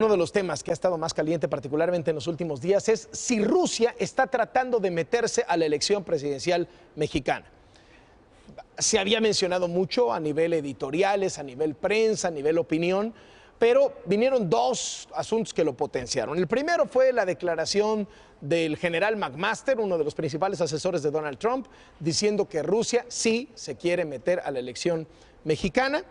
Uno de los temas que ha estado más caliente, particularmente en los últimos días, es si Rusia está tratando de meterse a la elección presidencial mexicana. Se había mencionado mucho a nivel editoriales, a nivel prensa, a nivel opinión, pero vinieron dos asuntos que lo potenciaron. El primero fue la declaración del general McMaster, uno de los principales asesores de Donald Trump, diciendo que Rusia sí se quiere meter a la elección mexicana.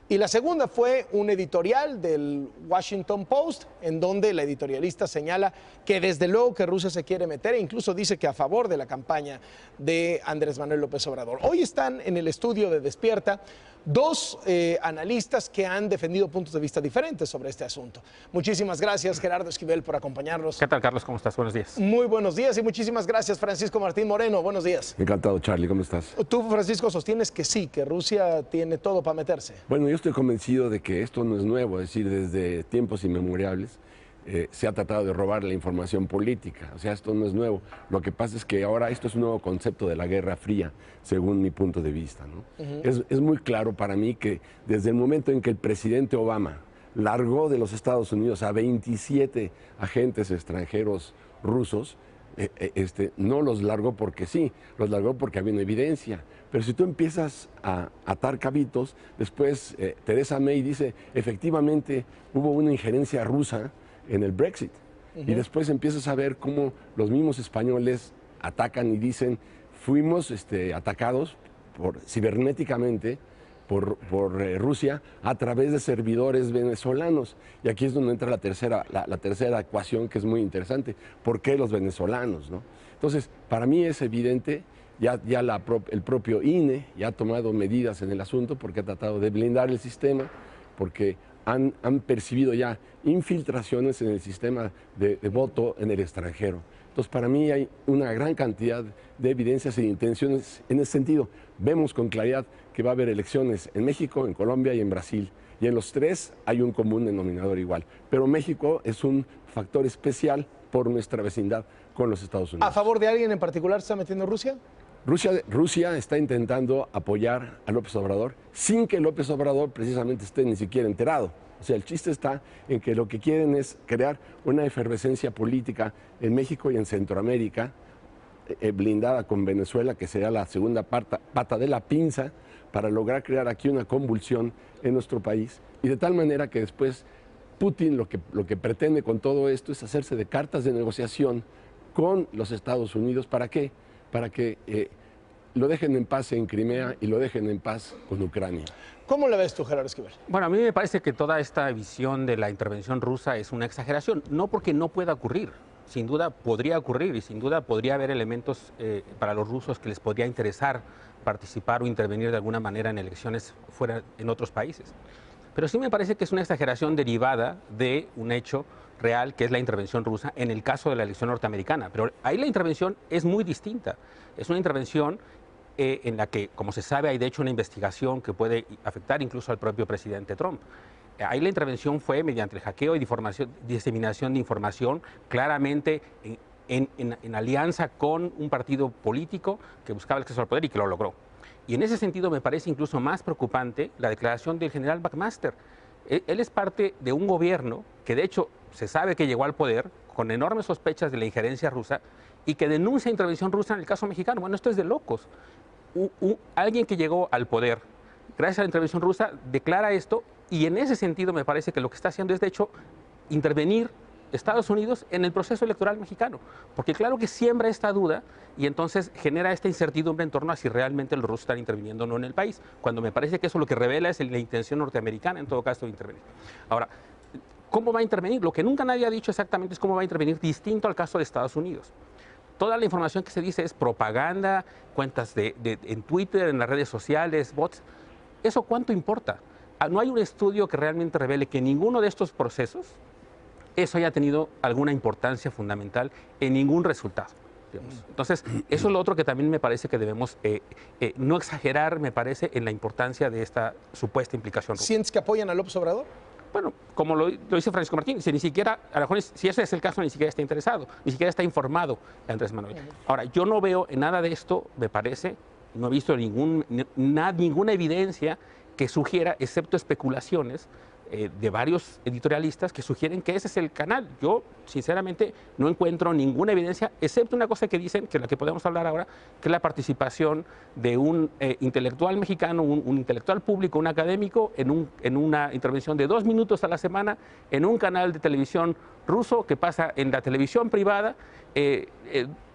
Y la segunda fue un editorial del Washington Post, en donde la editorialista señala que desde luego que Rusia se quiere meter e incluso dice que a favor de la campaña de Andrés Manuel López Obrador. Hoy están en el estudio de Despierta dos analistas que han defendido puntos de vista diferentes sobre este asunto. Muchísimas gracias, Gerardo Esquivel, por acompañarnos. ¿Qué tal, Carlos? ¿Cómo estás? Buenos días. Muy buenos días y muchísimas gracias, Francisco Martín Moreno. Buenos días. Encantado, Charlie. ¿Cómo estás? Tú, Francisco, sostienes que sí, que Rusia tiene todo para meterse. Bueno, yo estoy convencido de que esto no es nuevo, es decir, desde tiempos inmemoriales se ha tratado de robar la información política. O sea, esto no es nuevo. Lo que pasa es que ahora esto es un nuevo concepto de la Guerra Fría, según mi punto de vista, ¿no? Es muy claro para mí que desde el momento en que el presidente Obama largó de los Estados Unidos a 27 agentes extranjeros rusos, no los largó porque sí, los largó porque había una evidencia. Pero si tú empiezas a atar cabitos, después Theresa May dice, efectivamente hubo una injerencia rusa en el Brexit. Y después empiezas a ver cómo los mismos españoles atacan y dicen, fuimos atacados cibernéticamente por Rusia a través de servidores venezolanos. Y aquí es donde entra la tercera ecuación, que es muy interesante. ¿Por qué los venezolanos, no? Entonces, para mí es evidente, el propio INE ya ha tomado medidas en el asunto porque ha tratado de blindar el sistema, porque han percibido ya infiltraciones en el sistema de voto en el extranjero. Entonces, para mí hay una gran cantidad de evidencias e intenciones en ese sentido. Vemos con claridad que va a haber elecciones en México, en Colombia y en Brasil. Y en los tres hay un común denominador igual. Pero México es un factor especial por nuestra vecindad con los Estados Unidos. ¿A favor de alguien en particular se está metiendo Rusia? Rusia está intentando apoyar a López Obrador sin que López Obrador precisamente esté ni siquiera enterado. O sea, el chiste está en que lo que quieren es crear una efervescencia política en México y en Centroamérica, blindada con Venezuela, que sería la segunda pata de la pinza, para lograr crear aquí una convulsión en nuestro país. Y de tal manera que después Putin lo que pretende con todo esto es hacerse de cartas de negociación con los Estados Unidos. ¿Para qué? Para que lo dejen en paz en Crimea y lo dejen en paz con Ucrania. ¿Cómo la ves tú, Gerardo Esquivel? Bueno, a mí me parece que toda esta visión de la intervención rusa es una exageración, no porque no pueda ocurrir, sin duda podría ocurrir y sin duda podría haber elementos para los rusos que les podría interesar participar o intervenir de alguna manera en elecciones fuera en otros países. Pero sí me parece que es una exageración derivada de un hecho real, que es la intervención rusa en el caso de la elección norteamericana. Pero ahí la intervención es muy distinta. Es una intervención en la que, como se sabe, hay de hecho una investigación que puede afectar incluso al propio presidente Trump. Ahí la intervención fue mediante el hackeo y diseminación de información, claramente en alianza con un partido político que buscaba el acceso al poder y que lo logró. Y en ese sentido me parece incluso más preocupante la declaración del general McMaster. Él es parte de un gobierno que de hecho se sabe que llegó al poder con enormes sospechas de la injerencia rusa y que denuncia intervención rusa en el caso mexicano. Bueno, esto es de locos. Alguien que llegó al poder gracias a la intervención rusa declara esto y en ese sentido me parece que lo que está haciendo es de hecho intervenir Estados Unidos en el proceso electoral mexicano, porque claro que siembra esta duda y entonces genera esta incertidumbre en torno a si realmente los rusos están interviniendo o no en el país, cuando me parece que eso lo que revela es la intención norteamericana en todo caso de intervenir. Ahora, ¿cómo va a intervenir? Lo que nunca nadie ha dicho exactamente es cómo va a intervenir, distinto al caso de Estados Unidos. Toda la información que se dice es propaganda, cuentas en Twitter, en las redes sociales, bots. ¿Eso cuánto importa? No hay un estudio que realmente revele que ninguno de estos procesos eso haya tenido alguna importancia fundamental en ningún resultado. Digamos. Entonces, eso es lo otro que también me parece que debemos no exagerar, me parece, en la importancia de esta supuesta implicación rusa. ¿Sientes que apoyan a López Obrador? Bueno, como lo dice Francisco Martín, si ni siquiera, a lo mejor, si ese es el caso, ni siquiera está interesado, ni siquiera está informado Andrés Manuel. Ahora, yo no veo en nada de esto, me parece, no he visto ninguna evidencia que sugiera, excepto especulaciones, de varios editorialistas que sugieren que ese es el canal. Yo, sinceramente, no encuentro ninguna evidencia, excepto una cosa que dicen, que es la que podemos hablar ahora, que es la participación de un intelectual mexicano, un intelectual público, un académico, en una intervención de 2 minutos a la semana en un canal de televisión ruso que pasa en la televisión privada,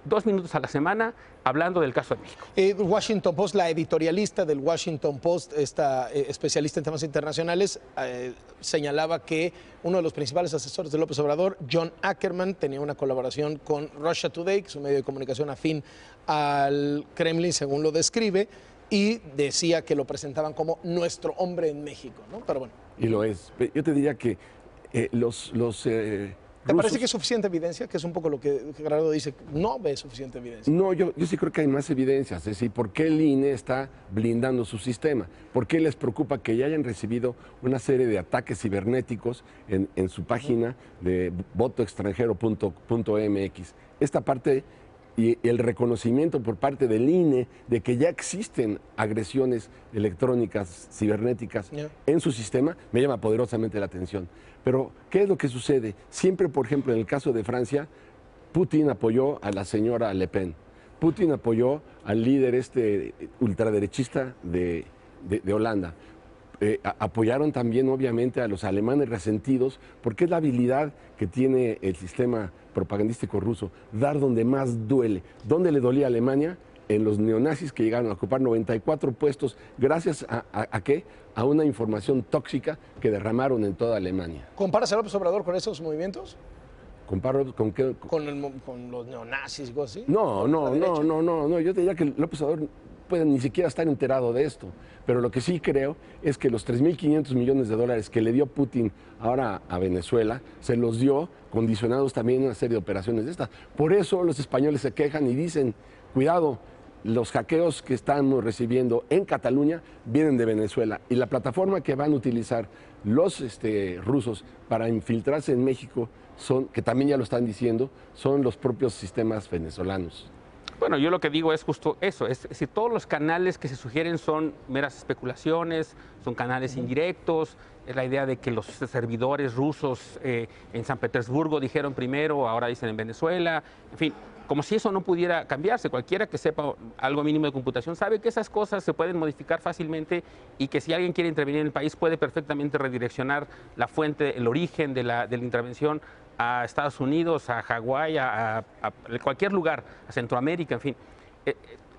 2 minutos a la semana, hablando del caso de México. Washington Post, la editorialista del Washington Post, esta especialista en temas internacionales, señalaba que uno de los principales asesores de López Obrador, John Ackerman, tenía una colaboración con Russia Today, que es un medio de comunicación afín al Kremlin, según lo describe, y decía que lo presentaban como nuestro hombre en México, ¿no? Pero bueno. Y lo es. Yo te diría que ¿Te parece que es suficiente evidencia? Que es un poco lo que Gerardo dice, no ve suficiente evidencia. No, yo sí creo que hay más evidencias. Es decir, ¿por qué el INE está blindando su sistema? ¿Por qué les preocupa que ya hayan recibido una serie de ataques cibernéticos en su página de votoextranjero.mx? Esta parte y el reconocimiento por parte del INE de que ya existen agresiones electrónicas, cibernéticas en su sistema, me llama poderosamente la atención. Pero, ¿qué es lo que sucede? Siempre, por ejemplo, en el caso de Francia, Putin apoyó a la señora Le Pen. Putin apoyó al líder ultraderechista de Holanda. Apoyaron también, obviamente, a los alemanes resentidos, porque es la habilidad que tiene el sistema propagandístico ruso, dar donde más duele. ¿Dónde le dolía a Alemania? En los neonazis que llegaron a ocupar 94 puestos, gracias a ¿qué? A una información tóxica que derramaron en toda Alemania. ¿Comparas a López Obrador con esos movimientos? ¿Comparo con qué? ¿Con los neonazis y cosas así? No. Yo te diría que López Obrador puede ni siquiera estar enterado de esto. Pero lo que sí creo es que los 3.500 millones de dólares que le dio Putin ahora a Venezuela, se los dio condicionados también a una serie de operaciones de estas. Por eso los españoles se quejan y dicen, cuidado, los hackeos que estamos recibiendo en Cataluña vienen de Venezuela. Y la plataforma que van a utilizar los rusos para infiltrarse en México, que también ya lo están diciendo, son los propios sistemas venezolanos. Bueno, yo lo que digo es justo eso, es decir, todos los canales que se sugieren son meras especulaciones, son canales indirectos, es la idea de que los servidores rusos en San Petersburgo dijeron primero, ahora dicen en Venezuela, en fin, como si eso no pudiera cambiarse. Cualquiera que sepa algo mínimo de computación sabe que esas cosas se pueden modificar fácilmente y que si alguien quiere intervenir en el país puede perfectamente redireccionar la fuente, el origen de la intervención a Estados Unidos, a Hawái, a cualquier lugar, a Centroamérica, en fin.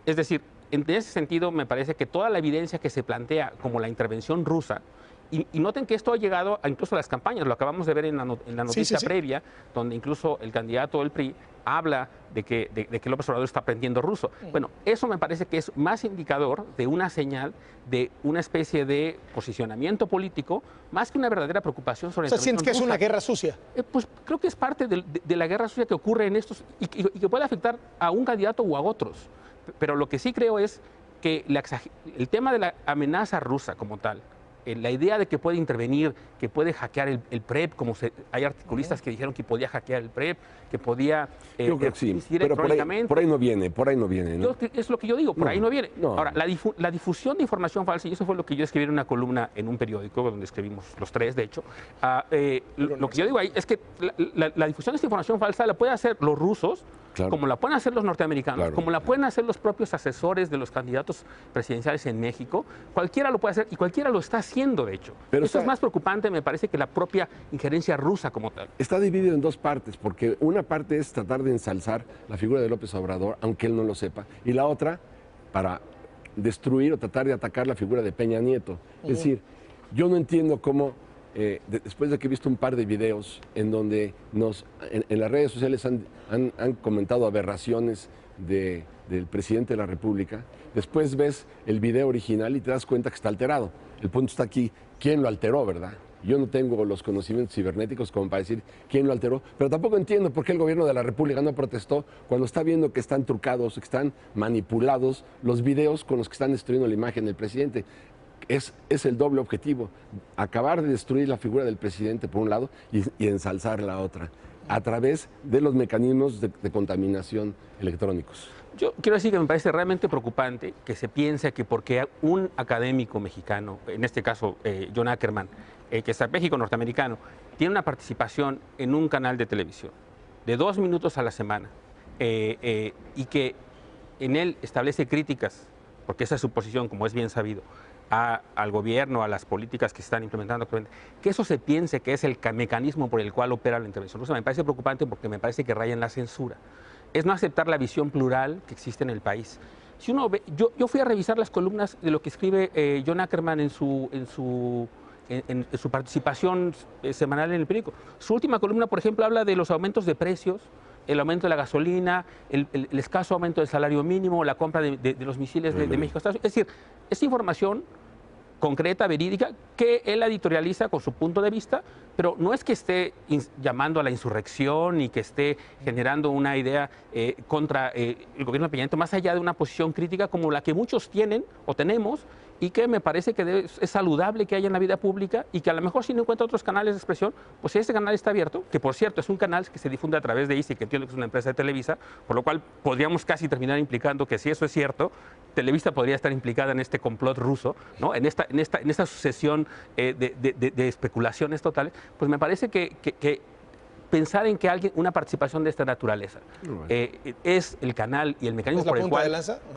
Es decir, en ese sentido me parece que toda la evidencia que se plantea como la intervención rusa, y noten que esto ha llegado incluso a las campañas, lo acabamos de ver en la noticia previa, donde incluso el candidato del PRI habla de que López Obrador está aprendiendo ruso. Bueno, eso me parece que es más indicador de una señal de una especie de posicionamiento político, más que una verdadera preocupación sobre la intervención ¿sientes que rusa. Es una guerra sucia? Pues creo que es parte de la guerra sucia que ocurre en estos y que puede afectar a un candidato o a otros. Pero lo que sí creo es que el tema de la amenaza rusa como tal, la idea de que puede intervenir, que puede hackear el PREP, hay articulistas que dijeron que podía hackear el PREP, que podía yo creo que sí, pero electrónicamente. Por ahí no viene, ¿no? Es lo que yo digo, por ahí no viene. No. Ahora, la difusión de información falsa, y eso fue lo que yo escribí en una columna en un periódico, donde escribimos los tres, de hecho, lo que yo digo ahí es que la difusión de esta información falsa la pueden hacer los rusos, claro, como la pueden hacer los norteamericanos, claro, como la pueden hacer los propios asesores de los candidatos presidenciales en México. Cualquiera lo puede hacer y cualquiera lo está haciendo, de hecho. Pero esto es más preocupante, me parece, que la propia injerencia rusa como tal. Está dividido en dos partes, porque una parte es tratar de ensalzar la figura de López Obrador, aunque él no lo sepa, y la otra para destruir o tratar de atacar la figura de Peña Nieto. Es decir, yo no entiendo cómo, después de que he visto un par de videos en donde en las redes sociales han comentado aberraciones del presidente de la República, después ves el video original y te das cuenta que está alterado. El punto está aquí, ¿quién lo alteró, verdad? Yo no tengo los conocimientos cibernéticos como para decir quién lo alteró, pero tampoco entiendo por qué el gobierno de la República no protestó cuando está viendo que están trucados, que están manipulados los videos con los que están destruyendo la imagen del presidente. Es el doble objetivo, acabar de destruir la figura del presidente por un lado y ensalzar la otra, a través de los mecanismos de contaminación electrónicos. Yo quiero decir que me parece realmente preocupante que se piense que porque un académico mexicano, en este caso John Ackerman, que estratégico norteamericano, tiene una participación en un canal de televisión de 2 minutos a la semana y que en él establece críticas, porque esa es su posición, como es bien sabido, al gobierno, a las políticas que se están implementando actualmente, que eso se piense que es el mecanismo por el cual opera la intervención rusa, me parece preocupante porque me parece que raya en la censura. Es no aceptar la visión plural que existe en el país. Si uno ve, yo fui a revisar las columnas de lo que escribe John Ackerman en su participación semanal en el periódico. Su última columna, por ejemplo, habla de los aumentos de precios, el aumento de la gasolina, el escaso aumento del salario mínimo, la compra de los misiles de México a Estados Unidos. Es decir, es información concreta, verídica, que él editorializa con su punto de vista, pero no es que esté llamando a la insurrección y que esté generando una idea contra el gobierno de Peña Nieto, más allá de una posición crítica como la que muchos tienen o tenemos, y que me parece que es saludable que haya en la vida pública y que a lo mejor si no encuentra otros canales de expresión, pues si ese canal está abierto, que por cierto es un canal que se difunde a través de ICI, que entiendo que es una empresa de Televisa, por lo cual podríamos casi terminar implicando que si eso es cierto, Televisa podría estar implicada en este complot ruso, ¿no? en esta sucesión de especulaciones totales, pues me parece que pensar en que una participación de esta naturaleza es el canal y el mecanismo por el cual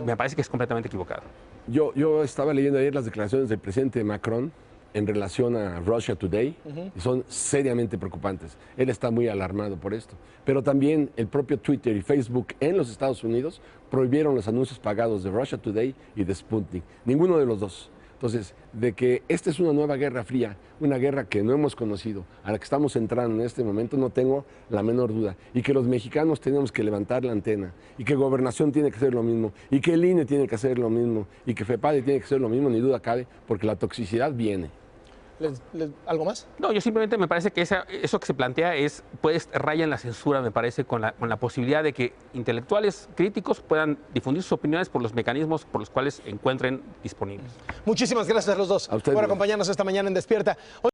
me parece que es completamente equivocado. Yo estaba leyendo ayer las declaraciones del presidente Macron en relación a Russia Today y son seriamente preocupantes. Él está muy alarmado por esto. Pero también el propio Twitter y Facebook en los Estados Unidos prohibieron los anuncios pagados de Russia Today y de Sputnik. Ninguno de los dos. Entonces, de que esta es una nueva guerra fría, una guerra que no hemos conocido, a la que estamos entrando en este momento, no tengo la menor duda. Y que los mexicanos tenemos que levantar la antena, y que Gobernación tiene que hacer lo mismo, y que el INE tiene que hacer lo mismo, y que FEPADE tiene que hacer lo mismo, ni duda cabe, porque la toxicidad viene. ¿Algo más? No, yo simplemente me parece que eso que se plantea pues raya en la censura, me parece, con la posibilidad de que intelectuales críticos puedan difundir sus opiniones por los mecanismos por los cuales encuentren disponibles. Muchísimas gracias a los dos por acompañarnos esta mañana en Despierta.